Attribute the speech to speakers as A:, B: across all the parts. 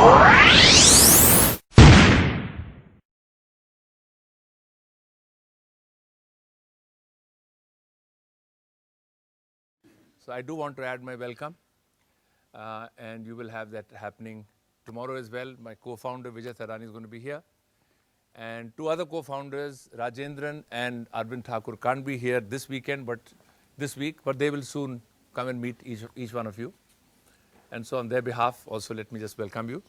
A: So I do want to add my welcome, and you will have that happening tomorrow as well. My co-founder Vijay Thadani is going to be here, and two other co-founders, Rajendran and Arvind Thakur, can't be here this week, but they will soon come and meet each one of you. And so on their behalf, also let me just welcome you.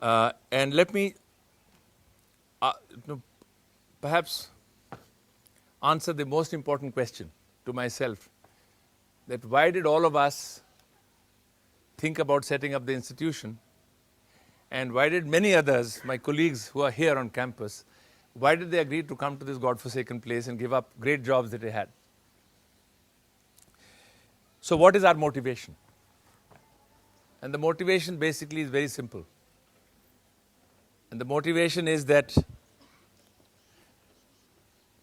A: And let me perhaps answer the most important question to myself, that why did all of us think about setting up the institution, and why did many others, my colleagues who are here on campus, why did they agree to come to this godforsaken place and give up great jobs that they had? So what is our motivation? And the motivation basically is very simple. And the motivation is that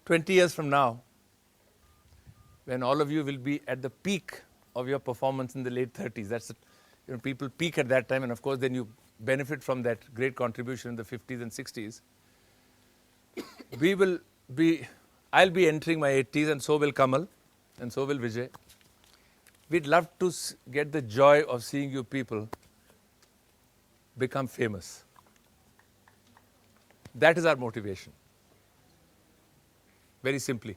A: 20 years from now, when all of you will be at the peak of your performance in the late 30s, that's people peak at that time, and of course then you benefit from that great contribution in the 50s and 60s. I'll be entering my 80s, and so will Kamal, and so will Vijay. We'd love to get the joy of seeing you people become famous. That is our motivation. Very simply.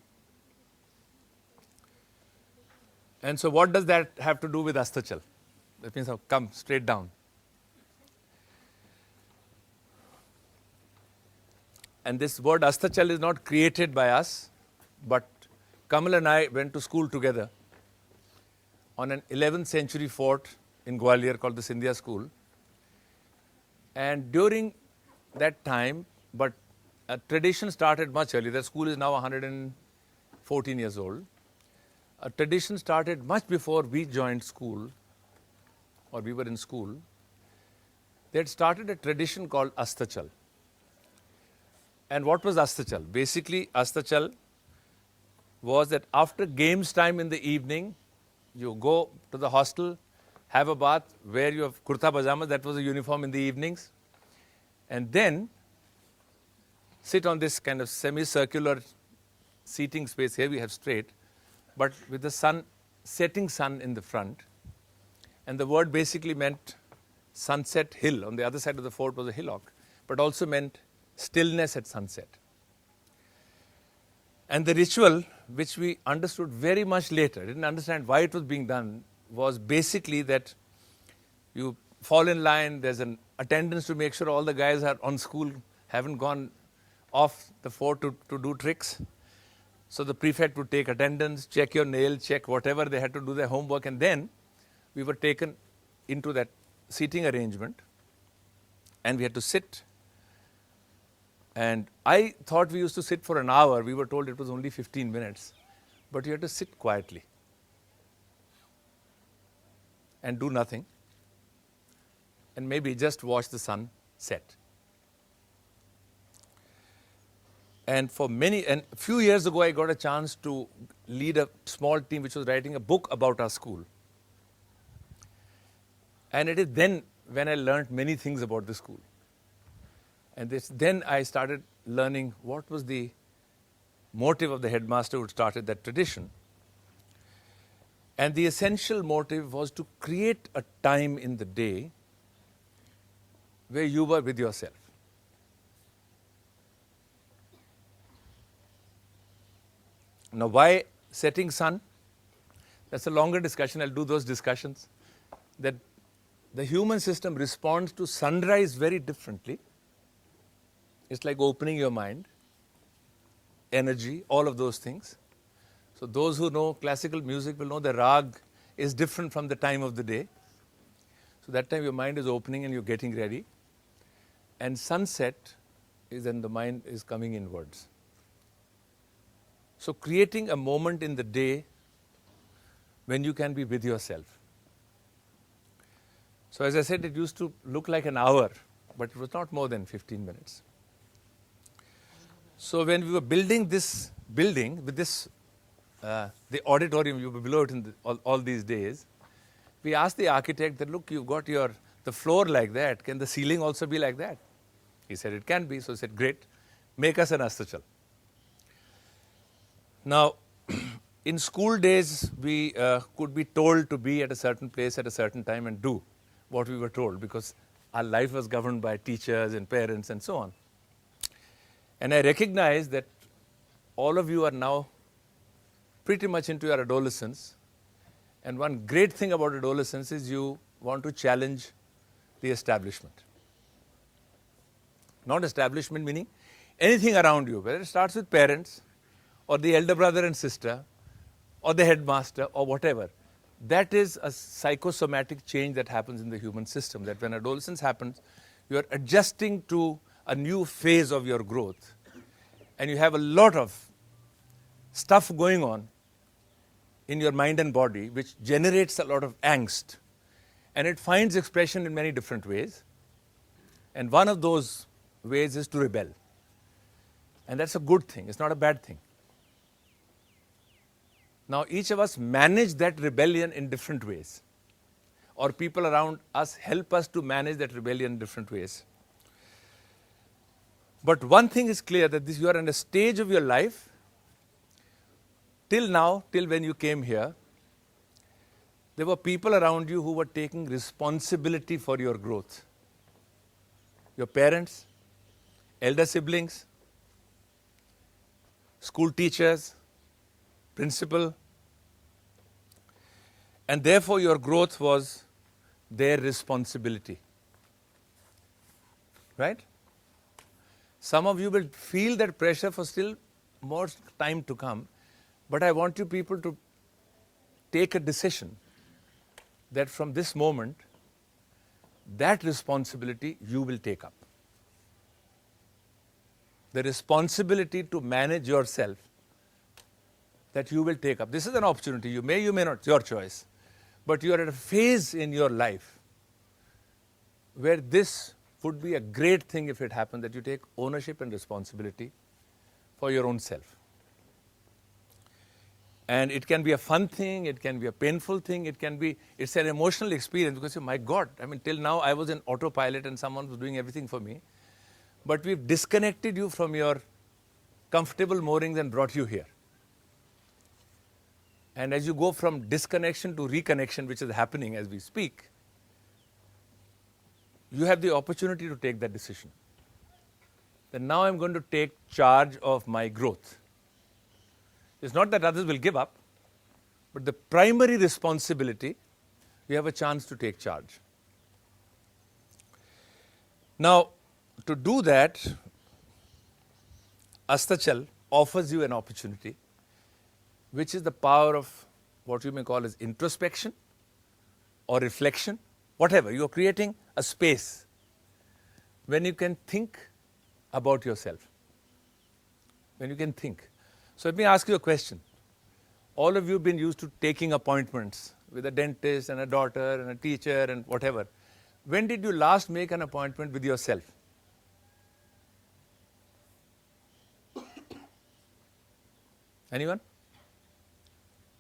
A: And so what does that have to do with Astachal? That means I'll come straight down. And this word Astachal is not created by us, but Kamal and I went to school together on an 11th century fort in Gwalior called the Scindia School. And during that time, but a tradition started much earlier. The school is now 114 years old. A tradition started much before we joined school, or we were in school. They had started a tradition called Astachal. And what was Astachal? Basically, Astachal was that after games time in the evening, you go to the hostel, have a bath, wear your kurta pajamas, that was the uniform in the evenings, and then sit on this kind of semicircular seating space. Here we have straight, but with the setting sun in the front. And the word basically meant sunset hill. On the other side of the fort was a hillock, but also meant stillness at sunset. And the ritual, which we understood very much later, didn't understand why it was being done, was basically that you fall in line, there's an attendance to make sure all the guys are on school, haven't gone off the fort to do tricks. So the prefect would take attendance, check your nail, check whatever they had to do their homework, and then we were taken into that seating arrangement, and we had to sit. And I thought we used to sit for an hour. We were told it was only 15 minutes. But you had to sit quietly and do nothing, and maybe just watch the sun set. And a few years ago, I got a chance to lead a small team which was writing a book about our school. And it is then when I learned many things about the school. And then I started learning what was the motive of the headmaster who started that tradition. And the essential motive was to create a time in the day where you were with yourself. Now, why setting sun? That's a longer discussion. I'll do those discussions. That the human system responds to sunrise very differently. It's like opening your mind, energy, all of those things. So those who know classical music will know the rag is different from the time of the day. So that time your mind is opening and you're getting ready. And sunset is when the mind is coming inwards. So creating a moment in the day when you can be with yourself. So as I said, it used to look like an hour, but it was not more than 15 minutes. So when we were building this building with this, the auditorium, you were below it in all these days, we asked the architect that, look, you've got the the floor like that, can the ceiling also be like that? He said, it can be. So he said, great, make us an Astachal. Now, in school days, we could be told to be at a certain place at a certain time and do what we were told, because our life was governed by teachers and parents and so on. And I recognize that all of you are now pretty much into your adolescence. And one great thing about adolescence is you want to challenge the establishment. Not establishment meaning anything around you, whether it starts with parents or the elder brother and sister or the headmaster or whatever. That is a psychosomatic change that happens in the human system, that when adolescence happens, you are adjusting to a new phase of your growth. And you have a lot of stuff going on in your mind and body which generates a lot of angst. And it finds expression in many different ways. And one of those ways is to rebel. And that's a good thing, it's not a bad thing. Now, each of us manage that rebellion in different ways, or people around us help us to manage that rebellion in different ways. But one thing is clear, that you are in a stage of your life, till now, till when you came here, there were people around you who were taking responsibility for your growth. Your parents, elder siblings, school teachers, principal, and therefore your growth was their responsibility. Right? Some of you will feel that pressure for still more time to come, but I want you people to take a decision that from this moment, that responsibility you will take up. The responsibility to manage yourself, that you will take up. This is an opportunity. You may not, your choice. But you are at a phase in your life where this would be a great thing if it happened, that you take ownership and responsibility for your own self. And it can be a fun thing, it can be a painful thing, it's an emotional experience, because, my God, till now I was an autopilot and someone was doing everything for me. But we've disconnected you from your comfortable moorings and brought you here. And as you go from disconnection to reconnection, which is happening as we speak, you have the opportunity to take that decision. That now I'm going to take charge of my growth. It's not that others will give up, but the primary responsibility, you have a chance to take charge. Now, to do that, Astachal offers you an opportunity, which is the power of what you may call as introspection or reflection, whatever. You are creating a space when you can think about yourself. When you can think. So let me ask you a question. All of you have been used to taking appointments with a dentist and a doctor and a teacher and whatever. When did you last make an appointment with yourself? Anyone?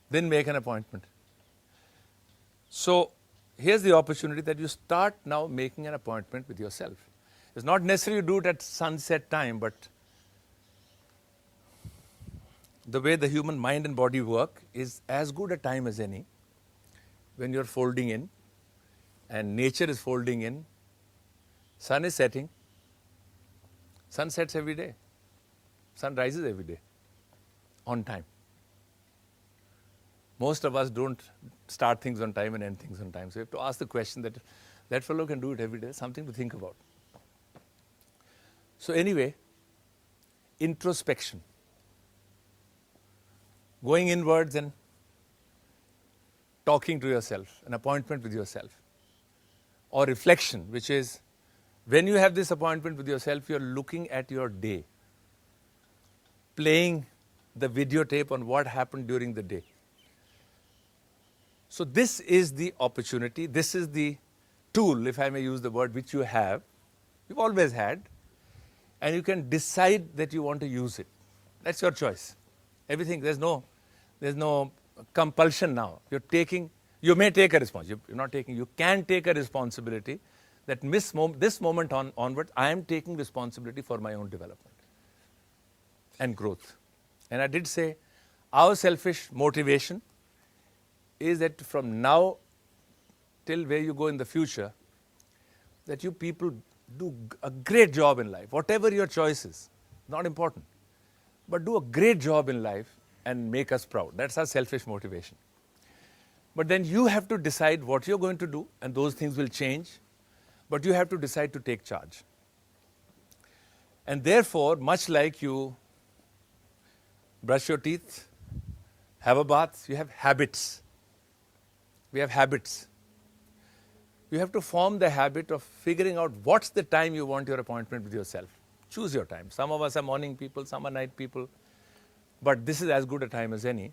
A: Then make an appointment. So here's the opportunity that you start now making an appointment with yourself. It's not necessary you do it at sunset time, but the way the human mind and body work is as good a time as any when you're folding in and nature is folding in, sun is setting, sun sets every day, sun rises every day on time. Most of us don't start things on time and end things on time. So you have to ask the question that that fellow can do it every day, something to think about. So anyway, introspection. Going inwards and talking to yourself, an appointment with yourself. Or reflection, which is when you have this appointment with yourself, you're looking at your day, playing the videotape on what happened during the day. So this is the opportunity, this is the tool, if I may use the word, which you have, you've always had, and you can decide that you want to use it. That's your choice. Everything, there's no compulsion now. You're taking You may take a responsibility. You're not taking, you can take a responsibility that this moment onwards, I am taking responsibility for my own development and growth. And I did say, our selfish motivation is that from now till where you go in the future, that you people do a great job in life, whatever your choice is, not important, but do a great job in life and make us proud. That's our selfish motivation. But then you have to decide what you're going to do, and those things will change, but you have to decide to take charge. And therefore, much like you brush your teeth, have a bath, you have habits. We have habits. You have to form the habit of figuring out what's the time you want your appointment with yourself. Choose your time. Some of us are morning people, some are night people, but this is as good a time as any.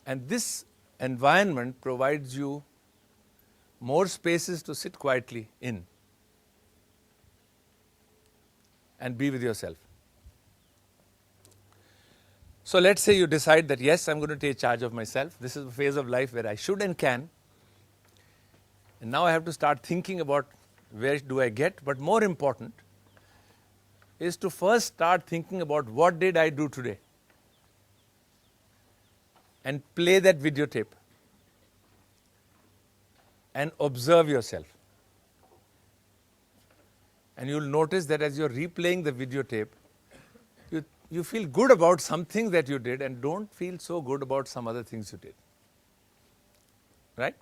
A: And this environment provides you more spaces to sit quietly in and be with yourself. So let's say you decide that, yes, I'm going to take charge of myself. This is a phase of life where I should and can. And now I have to start thinking about where do I get. But more important is to first start thinking about what did I do today. And play that videotape. And observe yourself. And you'll notice that as you're replaying the videotape, you feel good about some things that you did and don't feel so good about some other things you did. Right?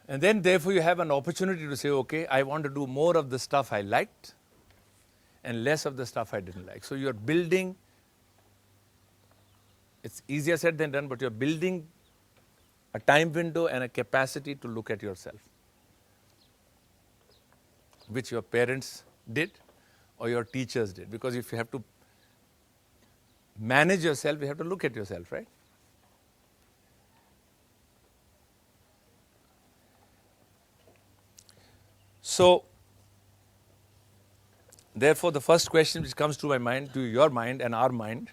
A: And then therefore you have an opportunity to say, okay, I want to do more of the stuff I liked and less of the stuff I didn't like. So you're building, it's easier said than done, but you're building a time window and a capacity to look at yourself, which your parents did or your teachers did. Because if you have to manage yourself, you have to look at yourself, right? So, therefore, the first question which comes to my mind, to your mind and our mind,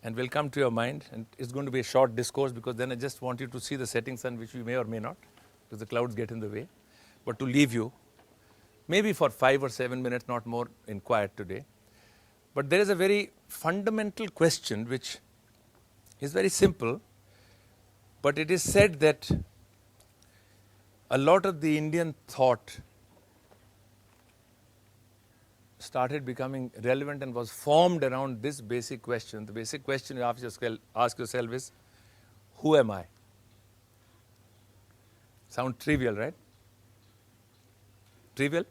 A: and will come to your mind, and it's going to be a short discourse because then I just want you to see the setting sun, which we may or may not, because the clouds get in the way, but to leave you, maybe for 5 or 7 minutes, not more, in quiet today. But there is a very fundamental question which is very simple, but it is said that a lot of the Indian thought started becoming relevant and was formed around this basic question. The basic question you ask yourself is, who am I? Sound trivial, right? Trivial?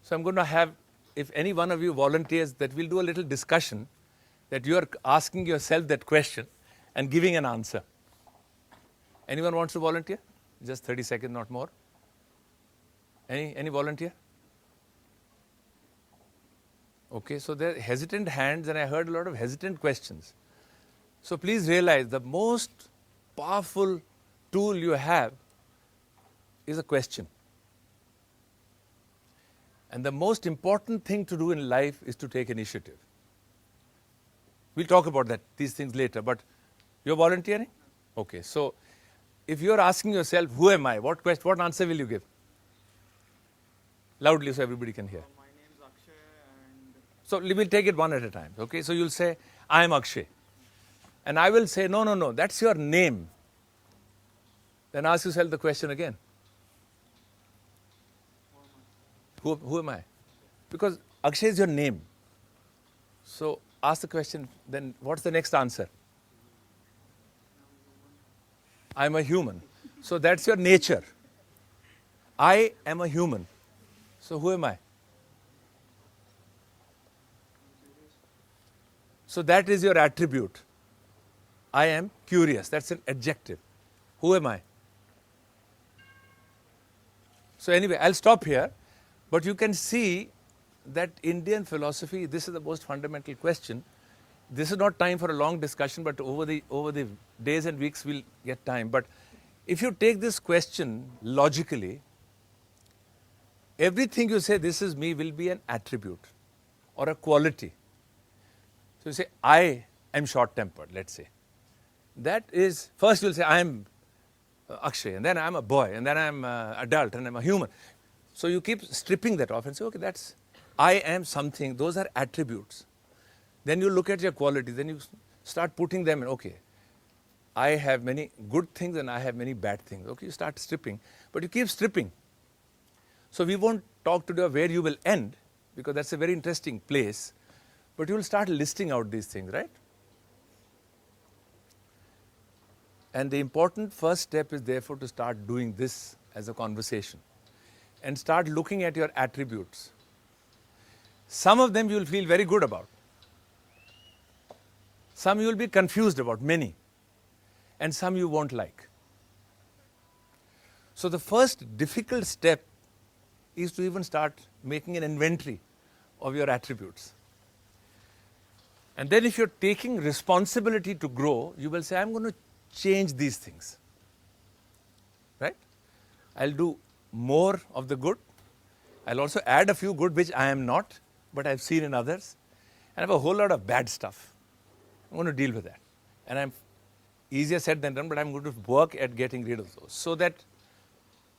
A: So I'm going to have, if any one of you volunteers, that we'll do a little discussion, that you are asking yourself that question and giving an answer. Anyone wants to volunteer? Just 30 seconds, not more. Any volunteer? Okay, so there are hesitant hands and I heard a lot of hesitant questions. So please realize the most powerful tool you have is a question. And the most important thing to do in life is to take initiative. We'll talk about these things later, but you're volunteering? Okay, so if you're asking yourself, who am I? What answer will you give? Loudly so everybody can hear.
B: My name is Akshay and...
A: So we'll take it one at a time, okay? So you'll say, I am Akshay. And I will say, no, that's your name. Then ask yourself the question again. Who am I? Because Akshay is your name. So ask the question, then what's the next answer? I'm a human. So that's your nature. I am a human. So who am I? So that is your attribute. I am curious. That's an adjective. Who am I? So anyway, I'll stop here. But you can see that Indian philosophy, this is the most fundamental question. This is not time for a long discussion, but over the days and weeks we'll get time. But if you take this question logically, everything you say, this is me, will be an attribute or a quality. So you say, I I'm short-tempered, let's say. That is, first you'll say, I'm Akshay, and then I'm a boy, and then I'm adult, and I'm a human. So you keep stripping that off and say, okay, that's, I am something, those are attributes. Then you look at your qualities, then you start putting them in, okay, I have many good things and I have many bad things. Okay, you start stripping, but you keep stripping. So we won't talk today of where you will end, because that's a very interesting place, but you will start listing out these things, right? And the important first step is therefore to start doing this as a conversation and start looking at your attributes. Some of them you will feel very good about. Some you will be confused about, many. And some you won't like. So the first difficult step is to even start making an inventory of your attributes. And then if you're taking responsibility to grow, you will say, I'm going to change these things. Right? I'll do more of the good. I'll also add a few good which I am not, but I've seen in others. And I have a whole lot of bad stuff. I'm going to deal with that. And I'm easier said than done, but I'm going to work at getting rid of those, so that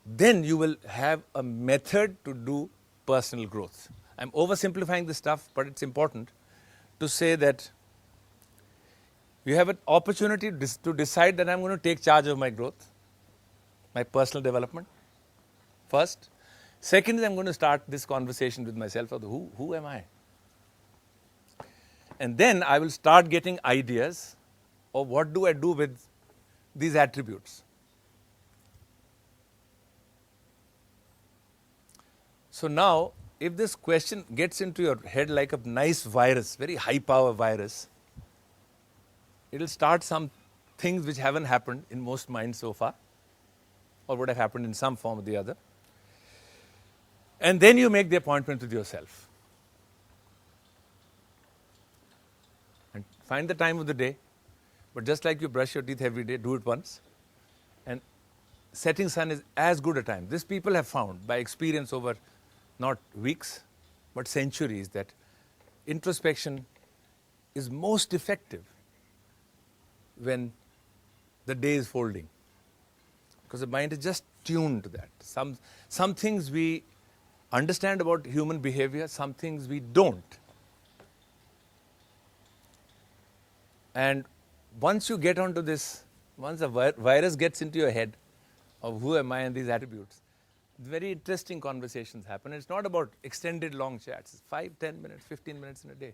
A: then you will have a method to do personal growth. I'm oversimplifying this stuff, but it's important to say that you have an opportunity to decide that I'm going to take charge of my growth, my personal development, first. Second is I'm going to start this conversation with myself of who am I? And then I will start getting ideas of what do I do with these attributes. So now, if this question gets into your head like a nice virus, very high power virus, it will start some things which haven't happened in most minds so far, or would have happened in some form or the other. And then you make the appointment with yourself. And find the time of the day, but just like you brush your teeth every day, do it once. And setting sun is as good a time. This people have found by experience over not weeks, but centuries, that introspection is most effective when the day is folding, because the mind is just tuned to that. Some things we understand about human behavior, some things we don't. And once you get onto this, once a virus gets into your head of who am I and these attributes, very interesting conversations happen. It's not about extended long chats. It's 5, 10 minutes, 15 minutes in a day.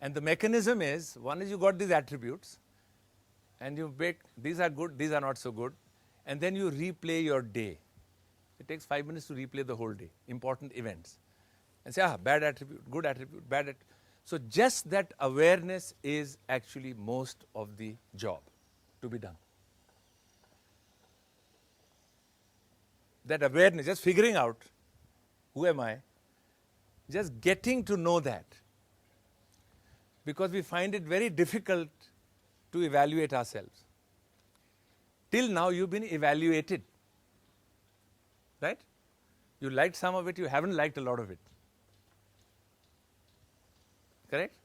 A: And the mechanism is, one is you got these attributes, and you make, these are good, these are not so good, and then you replay your day. It takes 5 minutes to replay the whole day, important events. And say, bad attribute, good attribute, bad attribute. So just that awareness is actually most of the job to be done. That awareness, just figuring out who am I, just getting to know that. Because we find it very difficult to evaluate ourselves. Till now you've been evaluated. Right? You liked some of it, you haven't liked a lot of it. Correct?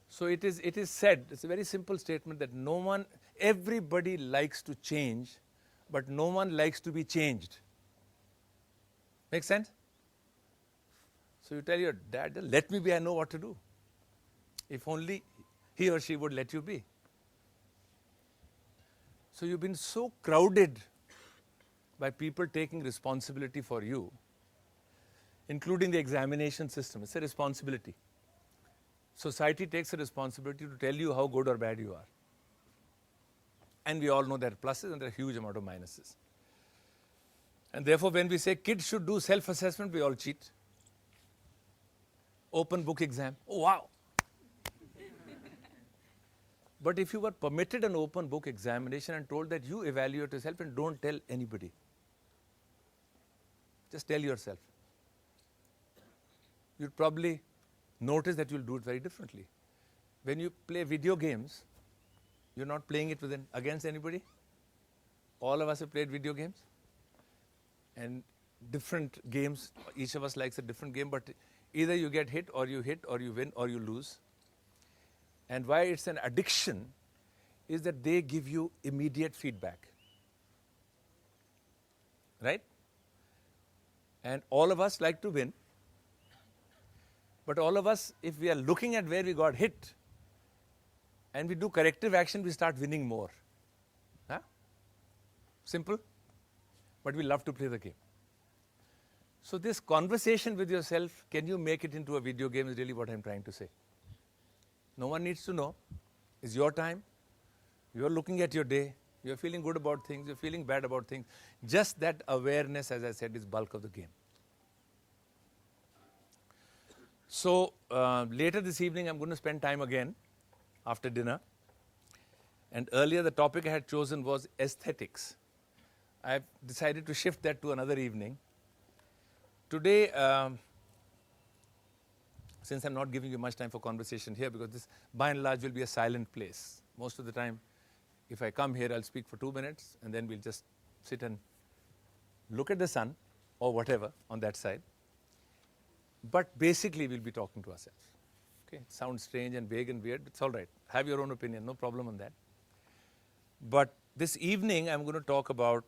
A: So it is said, it's a very simple statement, that no one, everybody likes to change, but no one likes to be changed. Make sense? So you tell your dad, let me be, I know what to do. If only he or she would let you be. So you've been so crowded by people taking responsibility for you, including the examination system. It's a responsibility. Society takes a responsibility to tell you how good or bad you are. And we all know there are pluses and there are a huge amount of minuses. And therefore, when we say kids should do self-assessment, we all cheat. Open book exam. Oh, wow. But if you were permitted an open book examination and told that you evaluate yourself and don't tell anybody, just tell yourself, you'll probably notice that you'll do it very differently. When you play video games, you're not playing it against anybody. All of us have played video games. And different games, each of us likes a different game, but either you get hit or you win or you lose. And why it's an addiction is that they give you immediate feedback. Right? And all of us like to win. But all of us, if we are looking at where we got hit and we do corrective action, we start winning more. Huh? Simple. But we love to play the game. So this conversation with yourself, can you make it into a video game, is really what I'm trying to say. No one needs to know. It's your time. You're looking at your day. You're feeling good about things. You're feeling bad about things. Just that awareness, as I said, is bulk of the game. So later this evening, I'm going to spend time again after dinner. And earlier, the topic I had chosen was aesthetics. I've decided to shift that to another evening. Today, since I'm not giving you much time for conversation here, because this by and large will be a silent place. Most of the time, if I come here, I'll speak for 2 minutes and then we'll just sit and look at the sun or whatever on that side. But basically, we'll be talking to ourselves. Okay, it sounds strange and vague and weird. It's all right. Have your own opinion, no problem on that. But this evening, I'm going to talk about,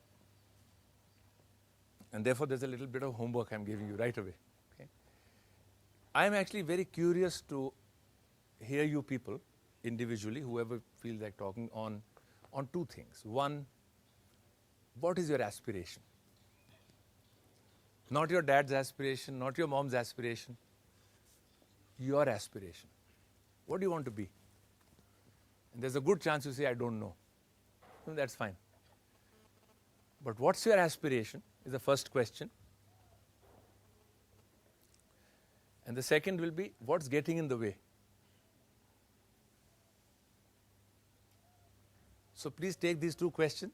A: and therefore there's a little bit of homework I'm giving you right away. Okay? I'm actually very curious to hear you people individually, whoever feels like talking, on two things. One, what is your aspiration? Not your dad's aspiration, not your mom's aspiration, your aspiration. What do you want to be? And there's a good chance you say, I don't know. No, that's fine. But what's your aspiration is the first question. And the second will be, what's getting in the way? So please take these two questions.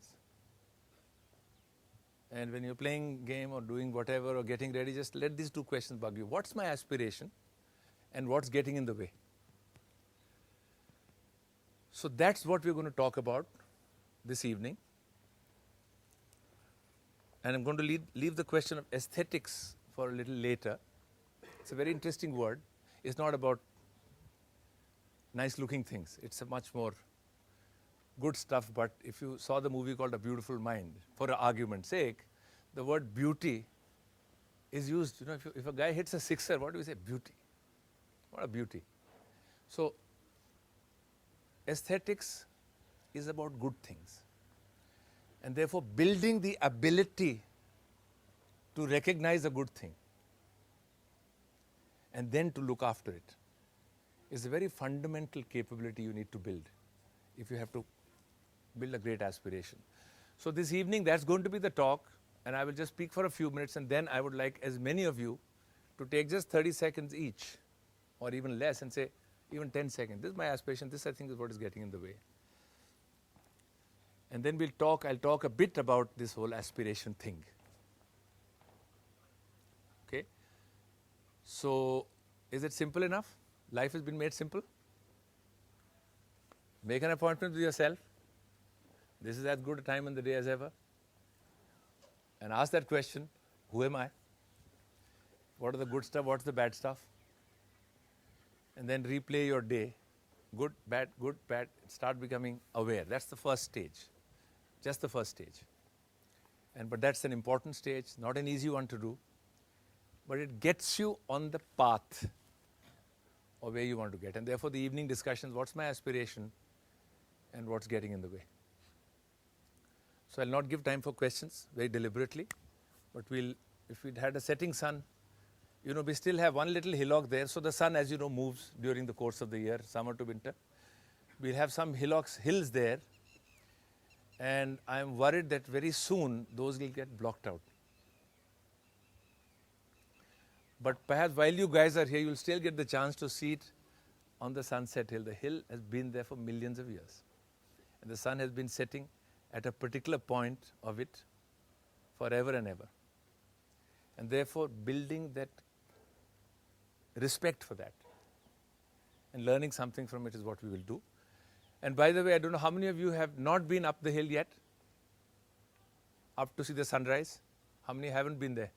A: And when you're playing game or doing whatever or getting ready, just let these two questions bug you. What's my aspiration? And what's getting in the way? So that's what we're going to talk about this evening. And I'm going to leave the question of aesthetics for a little later. It's a very interesting word. It's not about nice looking things. It's a much more good stuff. But if you saw the movie called A Beautiful Mind, for argument's sake, the word beauty is used. You know, if a guy hits a sixer, what do we say? Beauty. What a beauty. So aesthetics is about good things. And therefore, building the ability to recognize a good thing and then to look after it is a very fundamental capability you need to build if you have to build a great aspiration. So this evening, that's going to be the talk, and I will just speak for a few minutes, and then I would like as many of you to take just 30 seconds each, or even less, and say, even 10 seconds. This is my aspiration. This, I think, is what is getting in the way. And then I'll talk a bit about this whole aspiration thing. Okay? So, is it simple enough? Life has been made simple? Make an appointment with yourself. This is as good a time in the day as ever. And ask that question, who am I? What are the good stuff? What's the bad stuff? And then replay your day. Good, bad, start becoming aware. That's the first stage. Just the first stage. But that's an important stage, not an easy one to do. But it gets you on the path of where you want to get. And therefore the evening discussions, what's my aspiration and what's getting in the way? So I'll not give time for questions very deliberately. But if we'd had a setting sun, you know, we still have one little hillock there. So the sun, as you know, moves during the course of the year, summer to winter. We'll have some hills there. And I'm worried that very soon those will get blocked out. But perhaps while you guys are here, you'll still get the chance to see it on the Sunset Hill. The hill has been there for millions of years. And the sun has been setting at a particular point of it forever and ever. And therefore, building that respect for that and learning something from it is what we will do. And by the way, I don't know how many of you have not been up the hill yet, up to see the sunrise. How many haven't been there?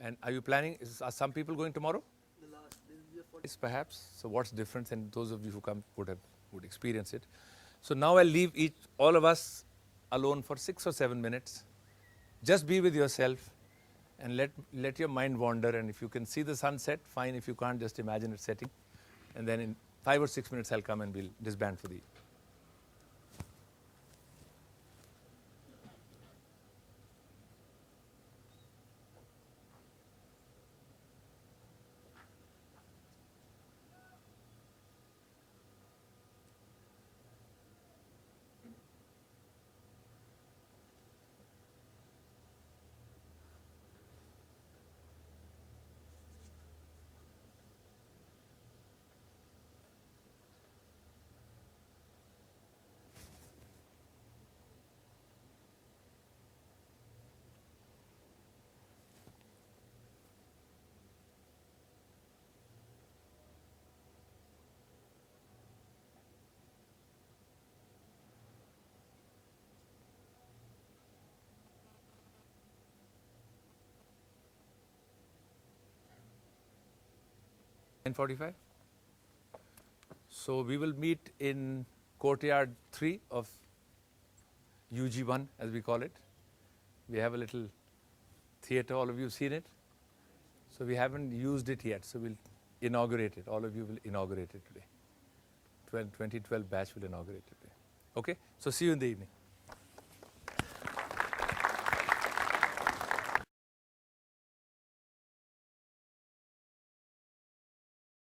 A: And are you planning? Are some people going tomorrow?
B: This is the
A: Is perhaps. So what's different, and those of you who come would experience it. So now I'll leave all of us alone for 6 or 7 minutes. Just be with yourself and let your mind wander, and if you can see the sunset, fine. If you can't, just imagine it setting. And then in 5 or 6 minutes I'll come and we'll disband for the evening. (10:45). So we will meet in courtyard 3 of UG1, as we call it. We have a little theatre. All of you have seen it. So we haven't used it yet. So we'll inaugurate it. All of you will inaugurate it today. 2012 batch will inaugurate it today. Okay? So see you in the evening.